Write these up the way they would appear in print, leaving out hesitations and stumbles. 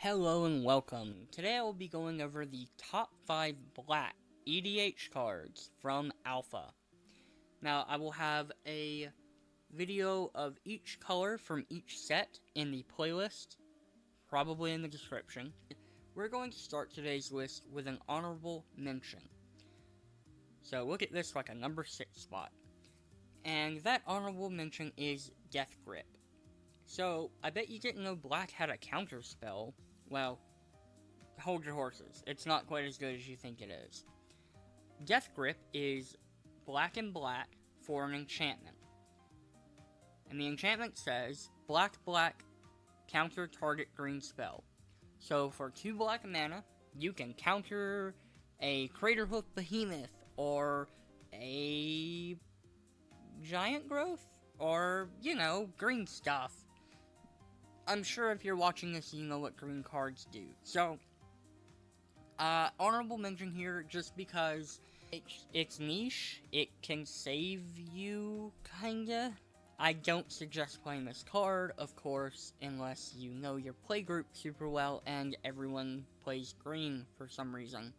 Hello and welcome. Today I will be going over the top 5 black EDH cards from Alpha. Now I will have a video of each color from each set in the playlist, probably in the description. We're going to start today's list with an honorable mention. So look at this like a number 6 spot. And that honorable mention is Death Grip. So, I bet you didn't know black had a counter spell. Well, hold your horses. It's not quite as good as you think it is. Death Grip is black and black for an enchantment. And the enchantment says, black, counter target green spell. So for 2 black mana, you can counter a Craterhoof Behemoth, or a Giant Growth, or, green stuff. I'm sure if you're watching this, you know what green cards do. So, honorable mention here, just because it's niche, it can save you, kinda. I don't suggest playing this card, of course, unless you know your playgroup super well and everyone plays green for some reason.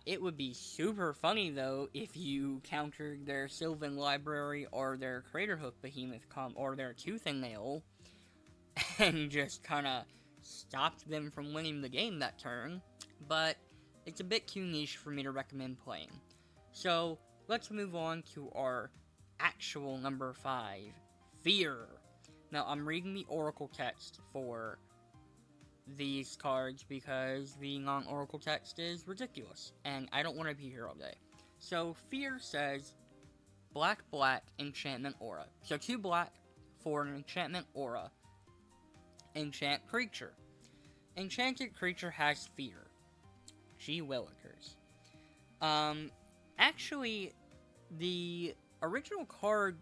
It would be super funny, though, if you countered their Sylvan Library or their Craterhoof Behemoth or their Tooth and Nail, and just kinda stopped them from winning the game that turn, but it's a bit too niche for me to recommend playing. So, let's move on to our actual number 5, Fear. Now, I'm reading the Oracle text for these cards because the non-Oracle text is ridiculous, and I don't want to be here all day. So, Fear says, black, enchantment aura. So, 2 black for an enchantment aura. Enchant creature. Enchanted creature has fear. Gee willikers. Actually, the original card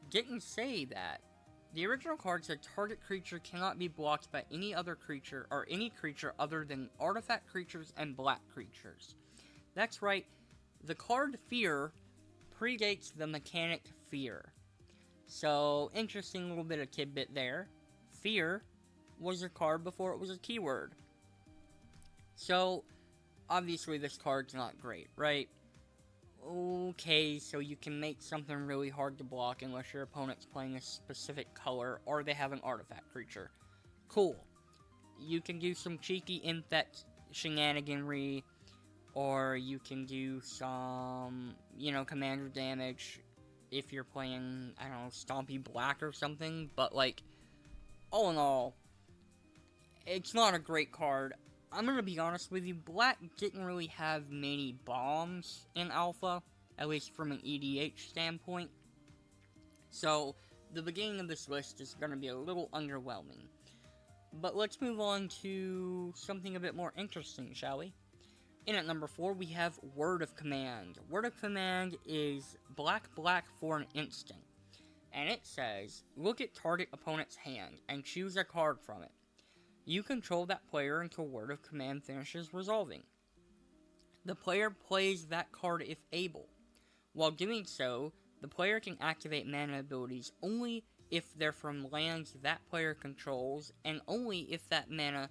didn't say that. The original card said target creature cannot be blocked by any other creature or any creature other than artifact creatures and black creatures. That's right, the card Fear predates the mechanic Fear. So, interesting little bit of tidbit there. Fear was a card before it was a keyword. So, obviously this card's not great, right? Okay, so you can make something really hard to block unless your opponent's playing a specific color or they have an artifact creature. Cool. You can do some cheeky infect shenaniganry, or you can do some, commander damage if you're playing, I don't know, Stompy Black or something, but all in all, it's not a great card. I'm gonna be honest with you, black didn't really have many bombs in Alpha, at least from an EDH standpoint. So, the beginning of this list is gonna be a little underwhelming. But let's move on to something a bit more interesting, shall we? In at number 4, we have Word of Command. Word of Command is black for an instant. And it says, look at target opponent's hand and choose a card from it. You control that player until Word of Command finishes resolving. The player plays that card if able. While doing so, the player can activate mana abilities only if they're from lands that player controls, and only if that mana,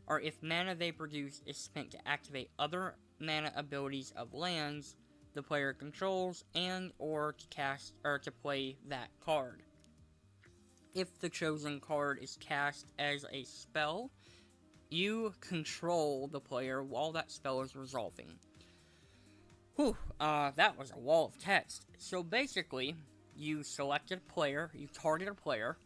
or if mana they produce is spent to activate other mana abilities of lands the player controls, and or to cast or to play that card. If the chosen card is cast as a spell, you control the player while that spell is resolving. Whew, that was a wall of text. So basically, you select a player, you target a player,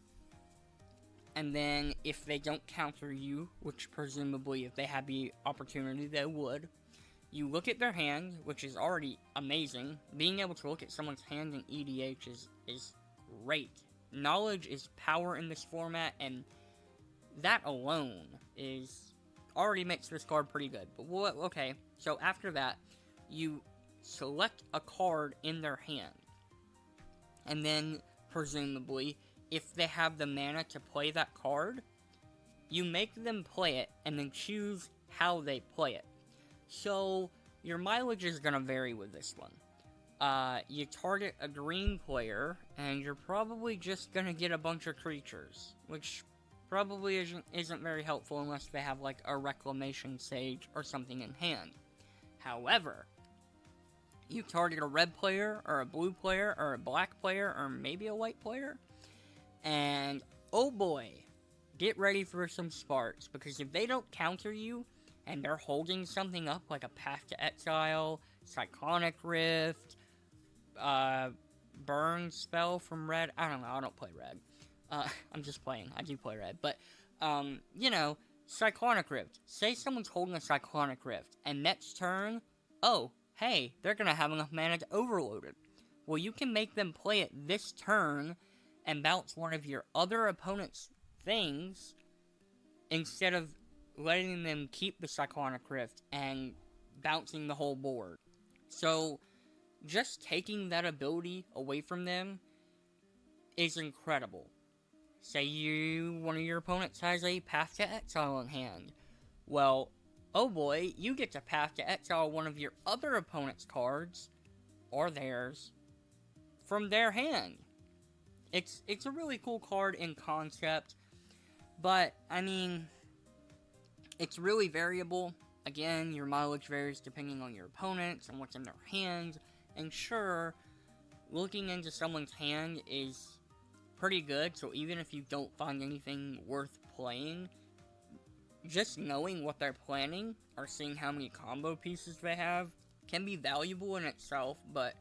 and then if they don't counter you, which presumably if they had the opportunity they would, you look at their hand, which is already amazing. Being able to look at someone's hand in EDH is great. Knowledge is power in this format, and that alone already makes this card pretty good. But okay, so after that, you select a card in their hand. And then, presumably, if they have the mana to play that card, you make them play it, and then choose how they play it. So, your mileage is going to vary with this one. You target a green player, and you're probably just gonna get a bunch of creatures, which probably isn't very helpful unless they have like a Reclamation Sage or something in hand. However, you target a red player, or a blue player, or a black player, or maybe a white player, and oh boy, get ready for some sparks, because if they don't counter you, and they're holding something up like a Path to Exile, Cyclonic Rift, Burn spell from red, I don't know, I don't play red. I'm just playing, I do play red, but, you know, Cyclonic Rift. Say someone's holding a Cyclonic Rift, and next turn, oh, hey, they're gonna have enough mana to overload it. Well, you can make them play it this turn, and bounce one of your other opponent's things, instead of letting them keep the Cyclonic Rift, and bouncing the whole board. So, just taking that ability away from them is incredible. Say one of your opponents has a Path to Exile in hand. Well, oh boy, you get to Path to Exile one of your other opponent's cards, or theirs, from their hand. It's a really cool card in concept, but, I mean, it's really variable. Again, your mileage varies depending on your opponents and what's in their hands, and sure, looking into someone's hand is pretty good, so even if you don't find anything worth playing, just knowing what they're planning, or seeing how many combo pieces they have, can be valuable in itself, but,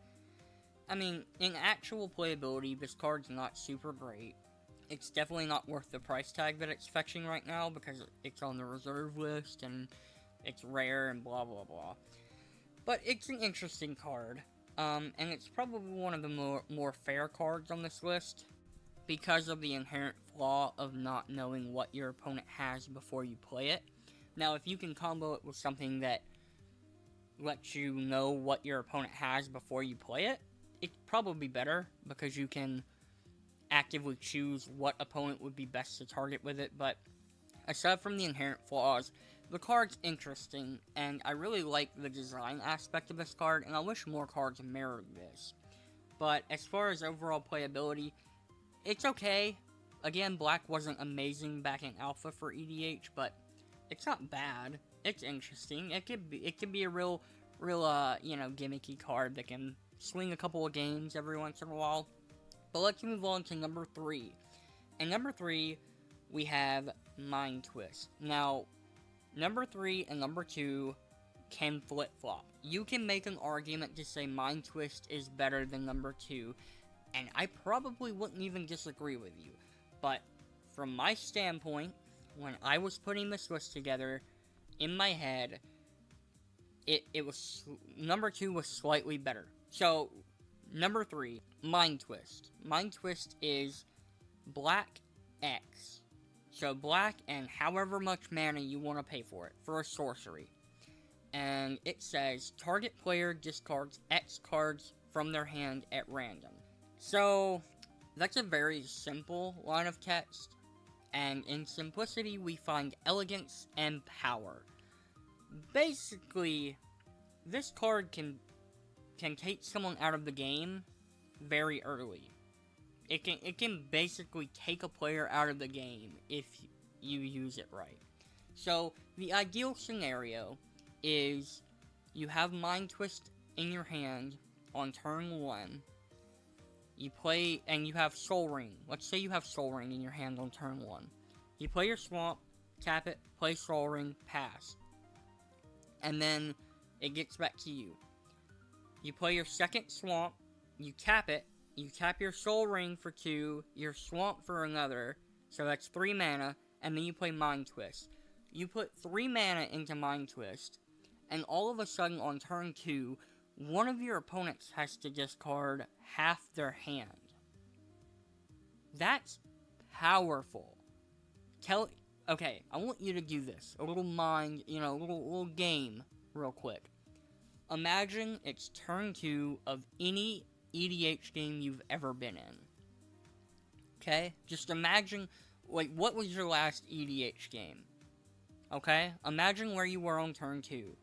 I mean, in actual playability, this card's not super great. It's definitely not worth the price tag that it's fetching right now, because it's on the reserve list, and it's rare, and blah blah blah. But it's an interesting card, and it's probably one of the more fair cards on this list, because of the inherent flaw of not knowing what your opponent has before you play it. Now, if you can combo it with something that lets you know what your opponent has before you play it, it's probably better, because you can actively choose what opponent would be best to target with it. But aside from the inherent flaws, the card's interesting, and I really like the design aspect of this card, and I wish more cards mirrored this. But as far as overall playability, it's okay. Again, black wasn't amazing back in alpha for EDH, but it's not bad. It's interesting. It could be a real, you know, gimmicky card that can swing a couple of games every once in a while. But let's move on to number 3. And number 3, we have Mind Twist. Now, number 3 and number 2 can flip-flop. You can make an argument to say Mind Twist is better than number 2, and I probably wouldn't even disagree with you. But from my standpoint, when I was putting this list together, in my head, it was, number 2 was slightly better. So, number 3, Mind Twist. Mind Twist is black X. So black and however much mana you want to pay for it, for a sorcery. And it says, target player discards X cards from their hand at random. So, that's a very simple line of text, and in simplicity we find elegance and power. Basically, this card can take someone out of the game very early. It can basically take a player out of the game if you use it right. So, the ideal scenario is you have Mind Twist in your hand on turn 1. You play, and you have Soul Ring. Let's say you have Soul Ring in your hand on turn 1. You play your swamp, tap it, play Soul Ring, pass. And then it gets back to you. You play your second swamp, you tap it, you tap your Soul Ring for 2, your swamp for another, so that's 3 mana, and then you play Mind Twist. You put 3 mana into Mind Twist, and all of a sudden on turn 2, one of your opponents has to discard half their hand. That's powerful. Okay, I want you to do this. A little mind, you know, a little game real quick. Imagine it's turn 2 of any EDH game you've ever been in. Okay? Just imagine, like, what was your last EDH game? Okay? Imagine where you were on turn 2.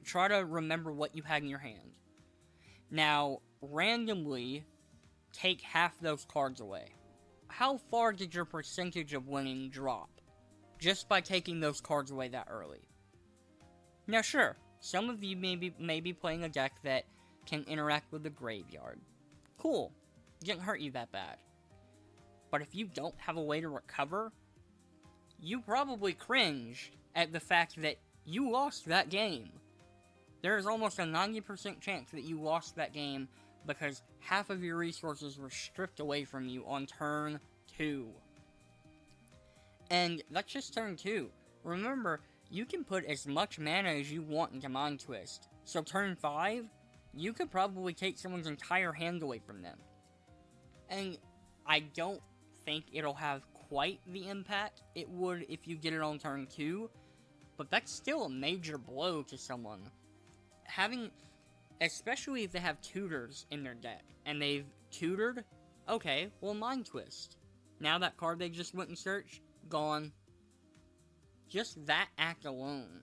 Try to remember what you had in your hand. Now, randomly, take half those cards away. how far did your percentage of winning drop just by taking those cards away that early? Now sure, some of you may be playing a deck that can interact with the graveyard. Cool, didn't hurt you that bad. But if you don't have a way to recover, you probably cringed at the fact that you lost that game. There is almost a 90% chance that you lost that game because half of your resources were stripped away from you on turn 2. And that's just turn 2. Remember, you can put as much mana as you want into Mind Twist. So turn 5, you could probably take someone's entire hand away from them. And I don't think it'll have quite the impact it would if you get it on turn 2, but that's still a major blow to someone. Having, especially if they have tutors in their deck, and they've tutored, okay, well, Mind Twist. Now that card they just went and searched, gone. Just that act alone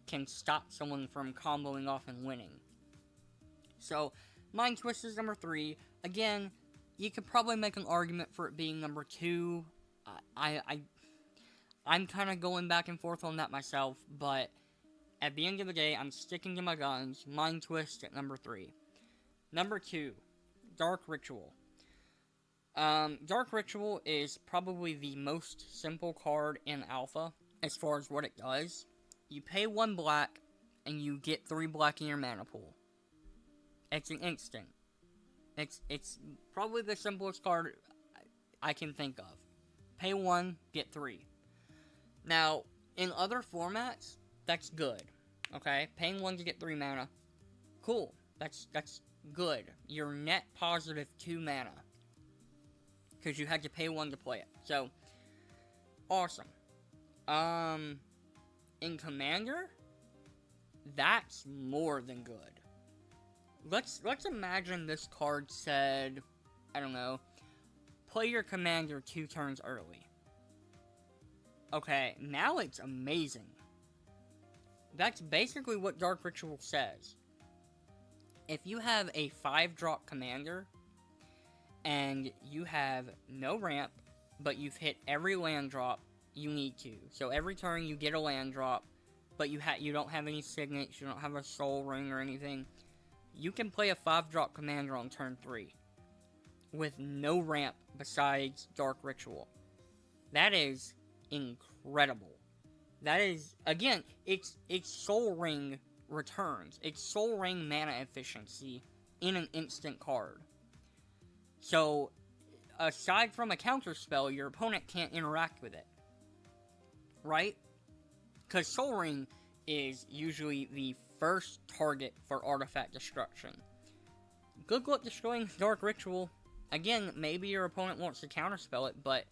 can stop someone from comboing off and winning. So, Mind Twist is number 3. Again, you could probably make an argument for it being number 2. I'm kind of going back and forth on that myself, but at the end of the day, I'm sticking to my guns. Mind Twist at number 3. Number 2, Dark Ritual. Dark Ritual is probably the most simple card in Alpha, as far as what it does. You pay 1 black, and you get 3 black in your mana pool. It's an instant. It's probably the simplest card I can think of. Pay 1, get 3. Now, in other formats, that's good. Okay? Paying 1 to get 3 mana. Cool. That's good. You're net positive 2 mana. Because you had to pay 1 to play it. So, awesome. In Commander, that's more than good. Let's imagine this card said, I don't know, play your commander 2 turns early. Okay, now it's amazing. That's basically what Dark Ritual says. If you have a 5-drop commander, and you have no ramp, but you've hit every land drop you need to. So every turn you get a land drop, but you don't have any signets, you don't have a soul ring or anything. You can play a 5-drop commander on turn 3 with no ramp besides Dark Ritual. That is incredible. That is, again, it's soul ring returns. It's soul ring mana efficiency in an instant card. So, aside from a counterspell, your opponent can't interact with it. Right? Because Soul Ring is usually the first target for artifact destruction. Good luck destroying Dark Ritual. Again, maybe your opponent wants to counterspell it, but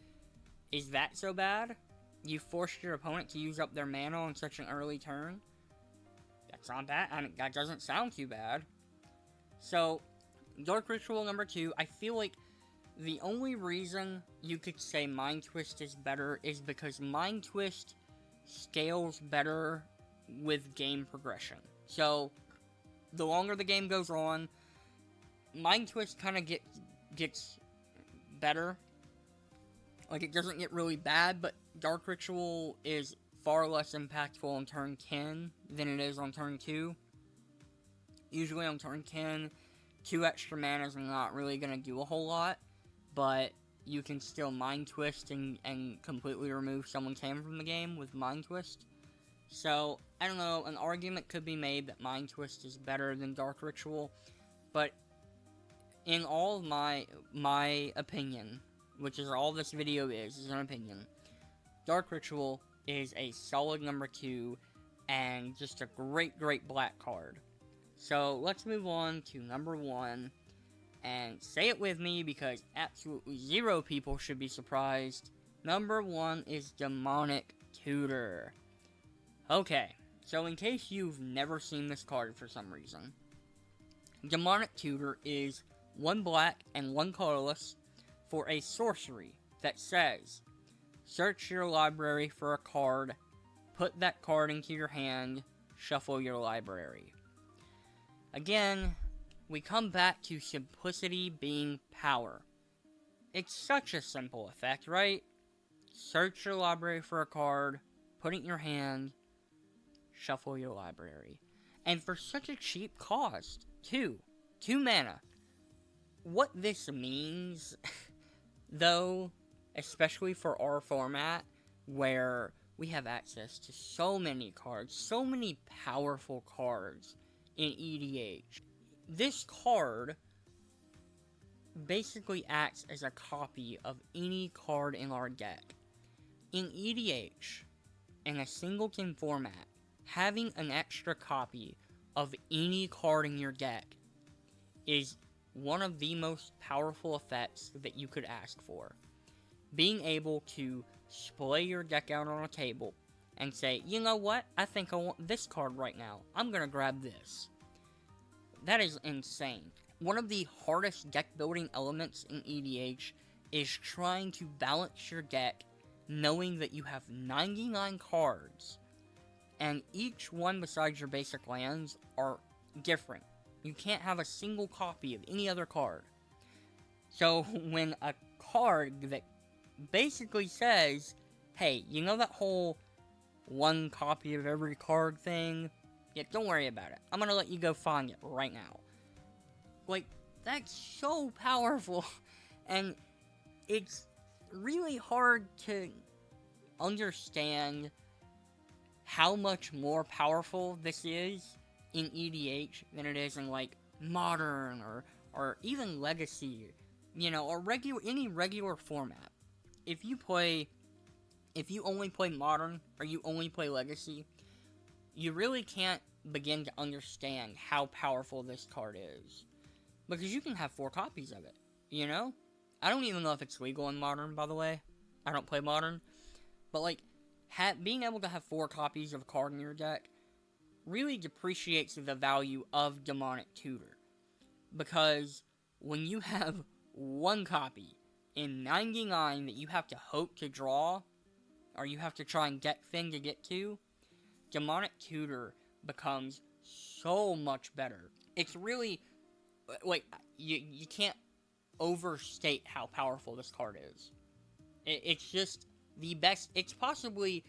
is that so bad? You forced your opponent to use up their mana on such an early turn? That's not bad. I mean, that doesn't sound too bad. So, Dark Ritual number 2, I feel like the only reason you could say Mind Twist is better is because Mind Twist scales better with game progression. So, the longer the game goes on, Mind Twist kind of gets better. Like, it doesn't get really bad, but Dark Ritual is far less impactful on turn 10 than it is on turn 2. Usually on turn 10, 2 extra mana is not really going to do a whole lot, but you can still Mind Twist and completely remove someone's hand from the game with Mind Twist. So, I don't know, an argument could be made that Mind Twist is better than Dark Ritual, but in all of my opinion, which is all this video is an opinion, Dark Ritual is a solid number 2, and just a great black card. So, let's move on to number 1, and say it with me because absolutely 0 people should be surprised. Number 1 is Demonic Tutor. Okay, so in case you've never seen this card for some reason, Demonic Tutor is 1 black and 1 colorless for a sorcery that says, search your library for a card, put that card into your hand, shuffle your library. Again, we come back to simplicity being power. It's such a simple effect, right? Search your library for a card, put it in your hand, shuffle your library. And for such a cheap cost, two mana. What this means, though, especially for our format, where we have access to so many cards, so many powerful cards in EDH, this card basically acts as a copy of any card in our deck. In EDH, in a singleton format, having an extra copy of any card in your deck is one of the most powerful effects that you could ask for. Being able to splay your deck out on a table and say, you know what, I think I want this card right now. I'm gonna grab this. That is insane. One of the hardest deck building elements in EDH is trying to balance your deck knowing that you have 99 cards and each one besides your basic lands are different. You can't have a single copy of any other card. So when a card that basically says, hey, you know that whole one copy of every card thing? Yeah, don't worry about it. I'm gonna let you go find it right now. Like, that's so powerful. And it's really hard to understand how much more powerful this is in EDH than it is in, like, Modern or even Legacy, you know, or any regular format. If you only play Modern or you only play Legacy, you really can't begin to understand how powerful this card is. Because you can have 4 copies of it, you know? I don't even know if it's legal in Modern, by the way. I don't play Modern. But, like, being able to have 4 copies of a card in your deck really depreciates the value of Demonic Tutor. Because when you have 1 copy in 99 that you have to hope to draw, or you have to try and deck thin to get to, Demonic Tutor becomes so much better. It's really, like, you can't overstate how powerful this card is. It's just the best, it's possibly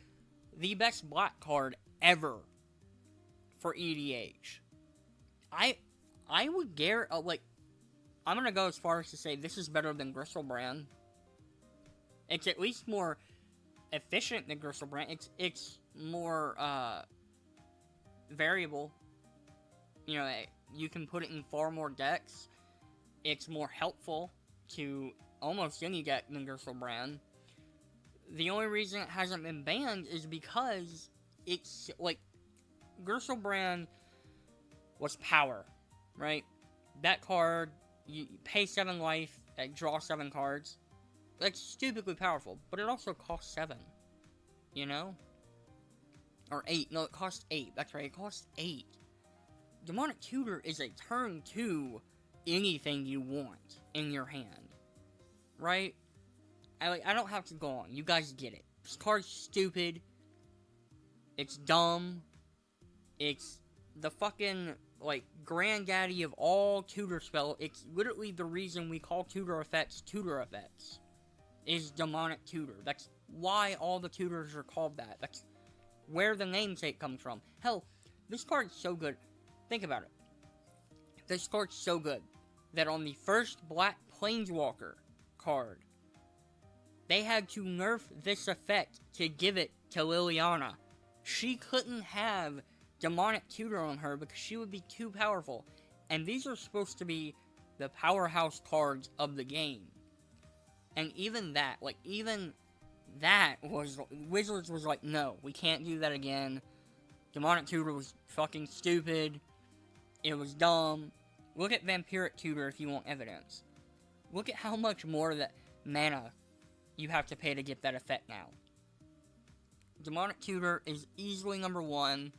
the best black card ever for EDH. I would I'm gonna go as far as to say this is better than Gristlebrand. It's at least more efficient than Gristlebrand. It's more, variable. You know, you can put it in far more decks. It's more helpful to almost any deck than Gristlebrand. The only reason it hasn't been banned is because it's, like, Gristlebrand was power, right? That card, you pay 7 life, draw 7 cards. That's stupidly powerful, but it also costs 7, you know? Or 8, no, it costs 8, that's right, it costs 8. Demonic Tutor is a turn 2 anything you want in your hand, right? I don't have to go on, you guys get it. This card's stupid, it's dumb, it's the fucking, like, granddaddy of all tutor spell. It's literally the reason we call tutor effects, is Demonic Tutor. That's why all the tutors are called that. That's where the namesake comes from. Hell, this card's so good. Think about it. This card's so good that on the first Black Planeswalker card, they had to nerf this effect to give it to Liliana. She couldn't have Demonic Tutor on her because she would be too powerful. And these are supposed to be the powerhouse cards of the game. And even that was, Wizards was like, no, we can't do that again. Demonic Tutor was fucking stupid. It was dumb. Look at Vampiric Tutor if you want evidence. Look at how much more that mana you have to pay to get that effect now. Demonic Tutor is easily number 1.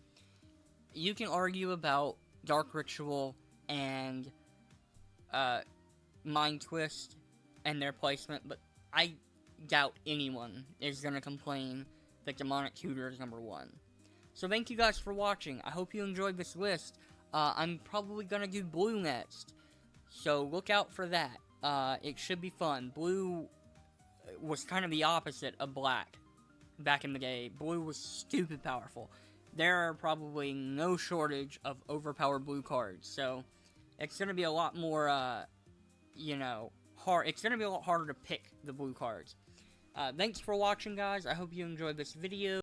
You can argue about Dark Ritual and Mind Twist and their placement, but I doubt anyone is going to complain that Demonic Tutor is number 1. So thank you guys for watching. I hope you enjoyed this list. I'm probably going to do Blue next, so look out for that. It should be fun. Blue was kind of the opposite of black back in the day. Blue was stupid powerful. There are probably no shortage of overpowered blue cards, so it's going to be a lot more, you know, hard. It's going to be a lot harder to pick the blue cards. Thanks for watching, guys. I hope you enjoyed this video.